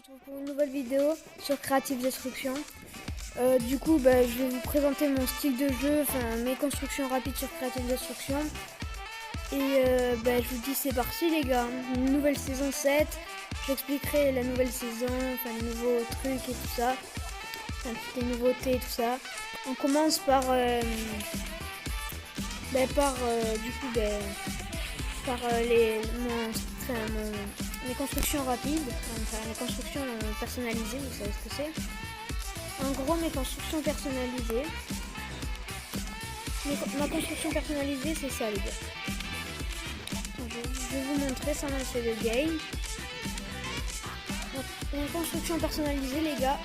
retrouve pour une nouvelle vidéo sur Creative Destruction. Du coup, je vais vous présenter mon style de jeu, enfin mes constructions rapides sur Creative Destruction. Et je vous dis c'est parti les gars, une nouvelle saison 7. J'expliquerai la nouvelle saison, enfin les nouveaux trucs et tout ça. Enfin toutes les nouveautés et tout ça. On commence par mes constructions rapides, enfin mes constructions personnalisées, vous savez ce que c'est. En gros, mes constructions personnalisées. Ma construction personnalisée, c'est ça les gars. Je vais vous montrer, ça c'est le game. Donc, une construction personnalisée les gars,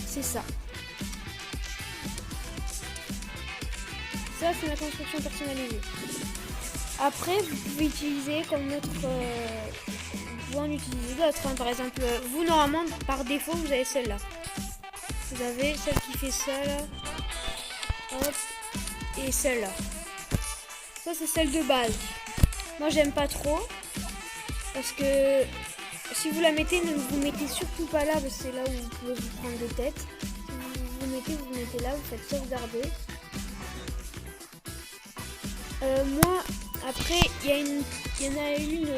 c'est ça. Ça c'est ma construction personnalisée. Après vous pouvez utiliser comme autre, vous en utilisez d'autres, hein. Par exemple vous normalement par défaut vous avez celle-là. Vous avez celle qui fait ça là. Hop. Et celle-là. Ça c'est celle de base. Moi j'aime pas trop. Parce que si vous la mettez, ne vous mettez surtout pas là. Parce que c'est là où vous pouvez vous prendre des têtes. Si vous mettez là, vous faites sauvegarder. Moi, après, il y en a une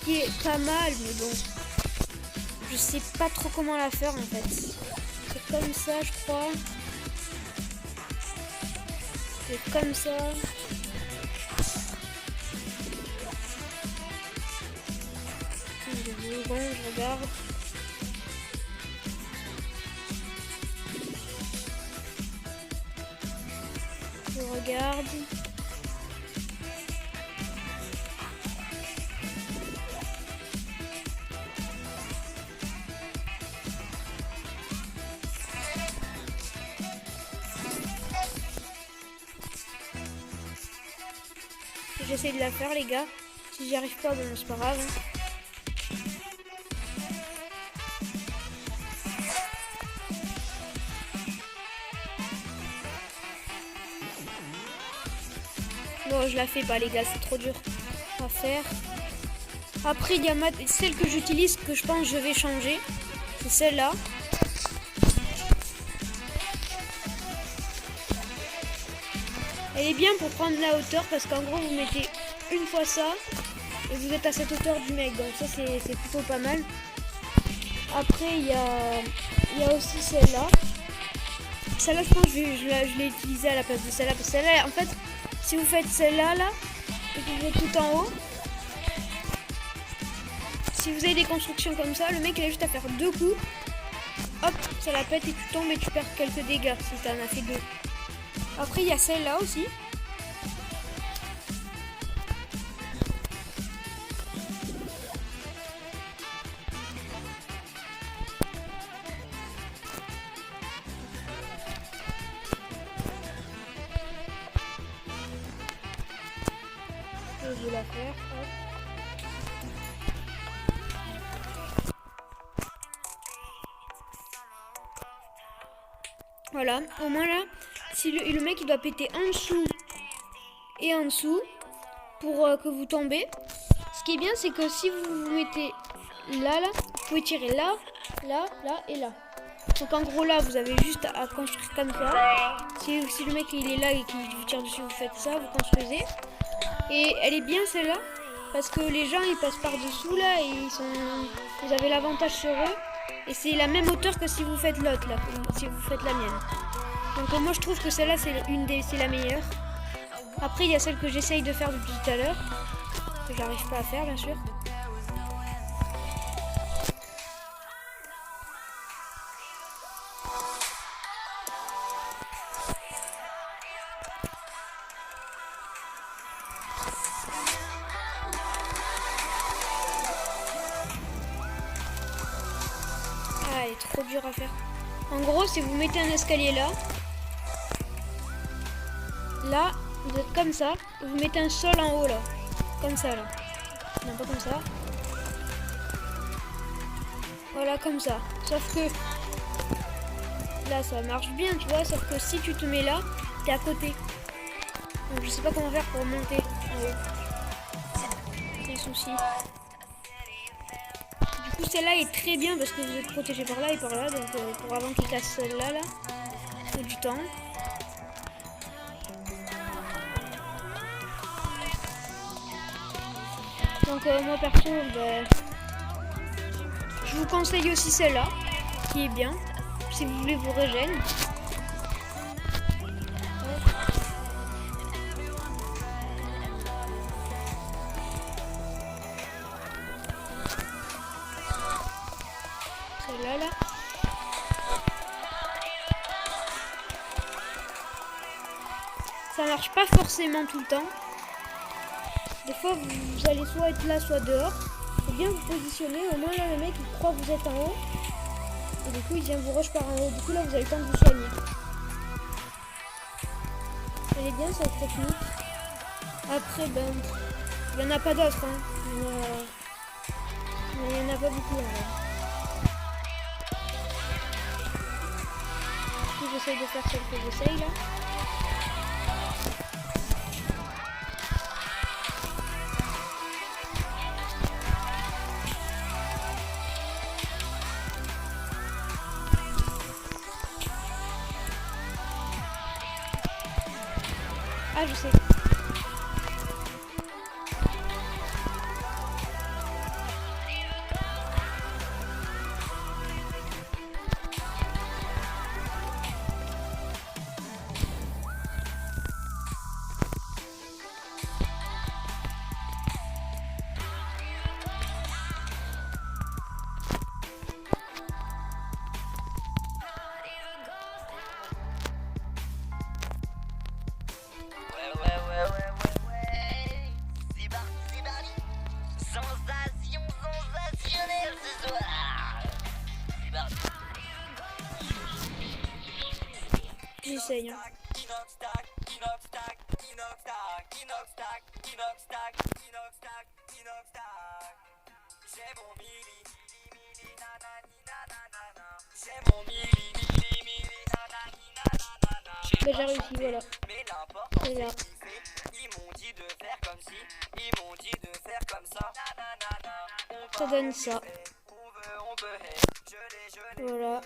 qui est pas mal, mais bon. Je sais pas trop comment la faire en fait. C'est comme ça, je crois. C'est comme ça. Bon, je regarde. Je regarde. J'essaie de la faire les gars. Si j'y arrive pas, bon c'est pas grave. Non, je la fais pas les gars, c'est trop dur à faire. Après il y a celle que j'utilise, que je pense que je vais changer. C'est celle-là. Elle est bien pour prendre la hauteur parce qu'en gros vous mettez une fois ça et vous êtes à cette hauteur du mec, donc ça c'est plutôt pas mal. Après il y a aussi celle-là. Celle-là je pense que je l'ai utilisée à la place de celle-là parce que celle-là en fait si vous faites celle-là là et que vous êtes tout en haut, si vous avez des constructions comme ça, le mec il a juste à faire deux coups, hop ça la pète et tu tombes et tu perds quelques dégâts si t'en as fait deux. Après il y a celle-là aussi. Je vais la faire. Hop. Voilà, au moins là, si le mec il doit péter en dessous et en dessous pour que vous tombez. Ce qui est bien c'est que si vous vous mettez là, vous pouvez tirer là, là, là et là. Donc en gros là vous avez juste à construire comme ça. Si le mec il est là et qu'il vous tire dessus, vous faites ça, vous construisez. Et elle est bien celle-là parce que les gens ils passent par dessous là et vous avez l'avantage sur eux. Et c'est la même hauteur que si vous faites l'autre là, si vous faites la mienne. Donc moi je trouve que celle-là c'est la meilleure. Après il y a celle que j'essaye de faire depuis tout à l'heure, que j'arrive pas à faire bien sûr. Ah, elle est trop dure à faire. En gros, si vous mettez un escalier là, vous êtes comme ça, et vous mettez un sol en haut là, comme ça là. Non, pas comme ça. Voilà, comme ça. Sauf que là, ça marche bien, tu vois. Sauf que si tu te mets là, t'es à côté. Donc, je sais pas comment faire pour monter en haut. C'est le souci. coup, celle-là est très bien parce que vous êtes protégé par là et par là. Donc, pour avant qu'il casse celle-là, là, c'est du temps. Donc, moi perso, je vous conseille aussi celle-là, qui est bien, si vous voulez vous régénérer. Celle-là, là. Ça marche pas forcément tout le temps. Des fois, vous allez soit être là, soit dehors. Faut bien vous positionner. Au moins, là, le mec, il croit que vous êtes en haut. Et du coup, il vient vous rush par en haut. Du coup, là, vous avez le temps de vous soigner. Elle est bien, cette technique. Après, il n'y en a pas d'autres. Hein. Il n'y en a pas beaucoup, en vrai. Du coup, j'essaye de faire celle que j'essaye, là. Ah, je sais. J'essaye. Hein. J'ai réussi, voilà. Et là. Ça donne ça. Voilà.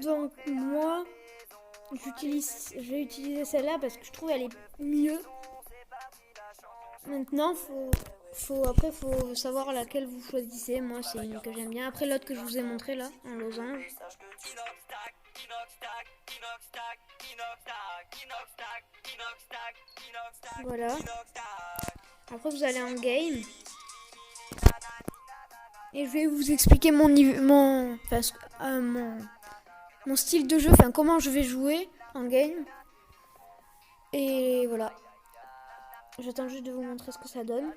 Donc moi, je vais utiliser celle-là parce que je trouve elle est mieux. Maintenant, après faut savoir laquelle vous choisissez. Moi, c'est une que j'aime bien. Après l'autre que je vous ai montré là, en losange. Voilà. Après, vous allez en game. Et je vais vous expliquer mon style de jeu, enfin comment je vais jouer en game. Et voilà. J'attends juste de vous montrer ce que ça donne.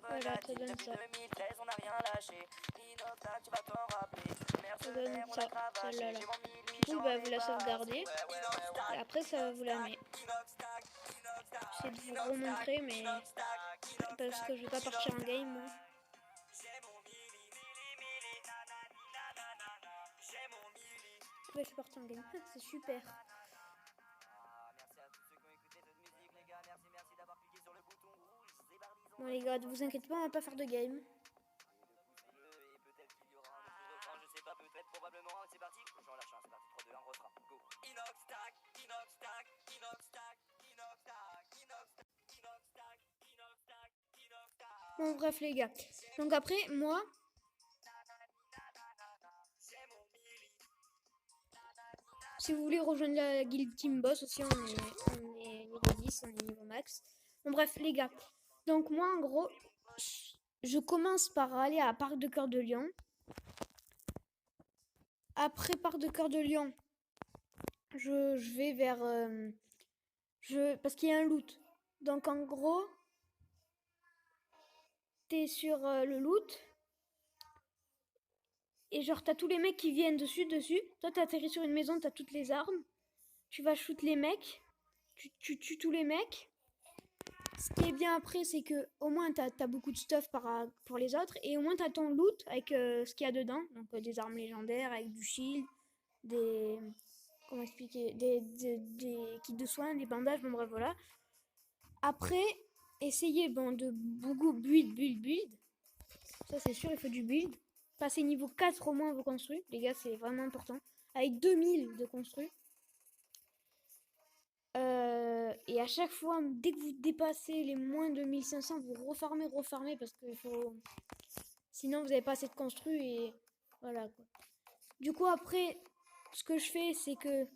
Voilà, ça donne ça. Ça donne ça, celle-là. Là. Du coup, vous la sauvegardez. Et après, ça vous la met. J'essaie de vous remontrer, mais parce que je vais pas partir en game, moi. Ouais, je suis parti en game. C'est super. Bon les gars, ne vous inquiétez pas, on va pas faire de game. Bon bref les gars. Donc après, moi... Si vous voulez rejoindre la guilde Team Boss aussi, on est niveau 10, on est niveau max. Bon bref les gars. Donc moi en gros, je commence par aller à Parc de Cœur de Lion. Après Parc de Cœur de Lion, je vais vers... parce qu'il y a un loot. Donc en gros, t'es sur le loot. Et genre t'as tous les mecs qui viennent dessus. Toi t'atterris sur une maison, t'as toutes les armes. Tu vas shoot les mecs. Tu tues tous les mecs. Ce qui est bien après, c'est que au moins t'as beaucoup de stuff pour les autres, et au moins t'as ton loot avec ce qu'il y a dedans, donc des armes légendaires, avec du shield, des comment expliquer, des kits de soins, des bandages, bon bref voilà. Après, essayez de beaucoup build. Ça c'est sûr, il faut du build. Passez niveau 4 au moins vos construits, les gars, c'est vraiment important. Avec 2000 de construits. Et à chaque fois, dès que vous dépassez les moins de 1500, vous refarmez parce qu'il faut. Sinon, vous n'avez pas assez de construits et voilà quoi. Du coup, après, ce que je fais, c'est que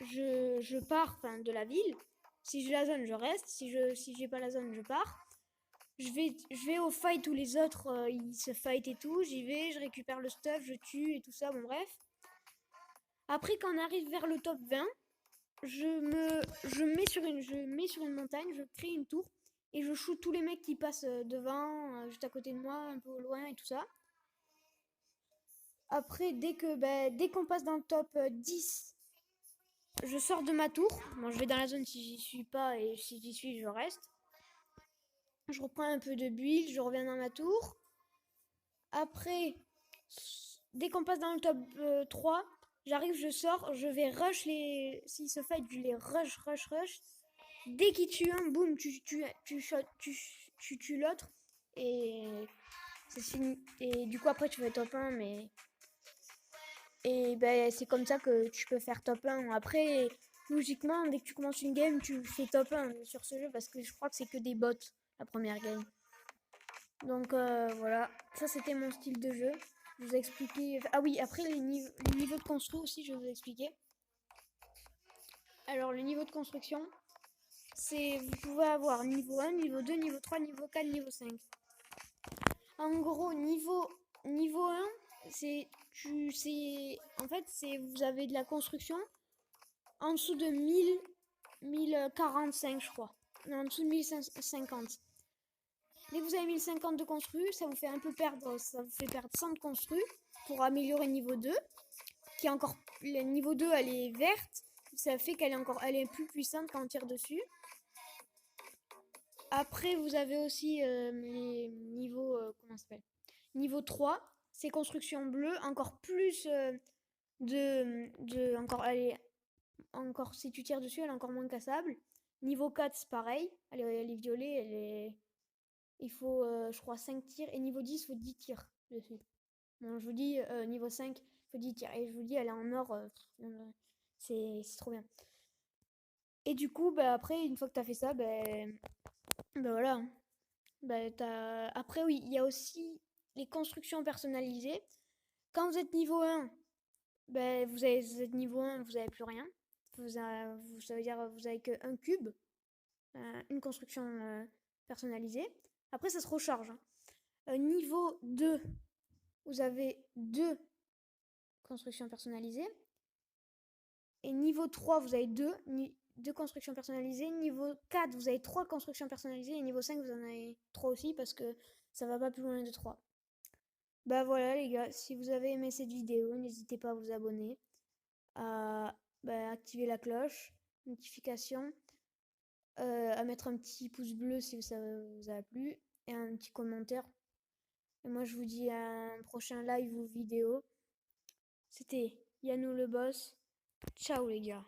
je pars de la ville. Si j'ai la zone, je reste. Si j'ai pas la zone, je pars. Je vais au fight où les autres ils se fight et tout. J'y vais, je récupère le stuff, je tue et tout ça. Bon, bref. Après, quand on arrive vers le top 20, je mets sur une montagne, je crée une tour et je shoot tous les mecs qui passent devant, juste à côté de moi, un peu au loin et tout ça. Après, dès qu'on passe dans le top 10, je sors de ma tour. Bon, je vais dans la zone si j'y suis pas, et si j'y suis, je reste. Je reprends un peu de build, je reviens dans ma tour. Après, dès qu'on passe dans le top 3, j'arrive, je sors, je vais rush les. S'ils se fight, je les rush. Dès qu'il tue un, boum, tu tues l'autre. Et c'est fini. Et du coup, après, tu fais top 1, mais. Et ben, c'est comme ça que tu peux faire top 1. Après, logiquement, dès que tu commences une game, tu fais top 1 sur ce jeu parce que je crois que c'est que des bots la première game. Donc voilà, ça c'était mon style de jeu. Je vous ai expliqué. Ah oui, après les niveaux de construction aussi, je vais vous expliquer. Alors, le niveau de construction, c'est vous pouvez avoir niveau 1, niveau 2, niveau 3, niveau 4, niveau 5. En gros, niveau 1, en fait, vous avez de la construction en dessous de 1045, je crois. Non, en dessous de 1050. Dès que vous avez 1050 de construit, ça vous fait un peu perdre, ça vous fait perdre 100 de construit pour améliorer niveau 2, qui est encore, le niveau 2, elle est verte, ça fait elle est plus puissante quand on tire dessus. Après, vous avez aussi les niveaux, comment ça s'appelle? Niveau 3, c'est construction bleue, encore plus encore si tu tires dessus, elle est encore moins cassable. Niveau 4, c'est pareil, elle est violet, il faut, je crois, 5 tirs, et niveau 10, il faut 10 tirs dessus. Bon, je vous dis, niveau 5, il faut 10 tirs, et je vous dis, elle est en or, c'est trop bien. Et du coup, après, une fois que tu as fait ça, voilà. Après, oui, il y a aussi les constructions personnalisées. Quand vous êtes niveau 1, vous êtes niveau 1, vous n'avez plus rien. Ça veut dire vous avez qu'un cube, une construction personnalisée. Après, ça se recharge. Niveau 2, vous avez deux constructions personnalisées. Et niveau 3, vous avez deux constructions personnalisées. Niveau 4, vous avez 3 constructions personnalisées. Et niveau 5, vous en avez 3 aussi parce que ça va pas plus loin de 3. Voilà les gars, si vous avez aimé cette vidéo, n'hésitez pas à vous abonner, à activer la cloche, notification, à mettre un petit pouce bleu si ça vous a plu, et un petit commentaire. Et moi je vous dis à un prochain live ou vidéo. C'était Yannou le boss. Ciao les gars.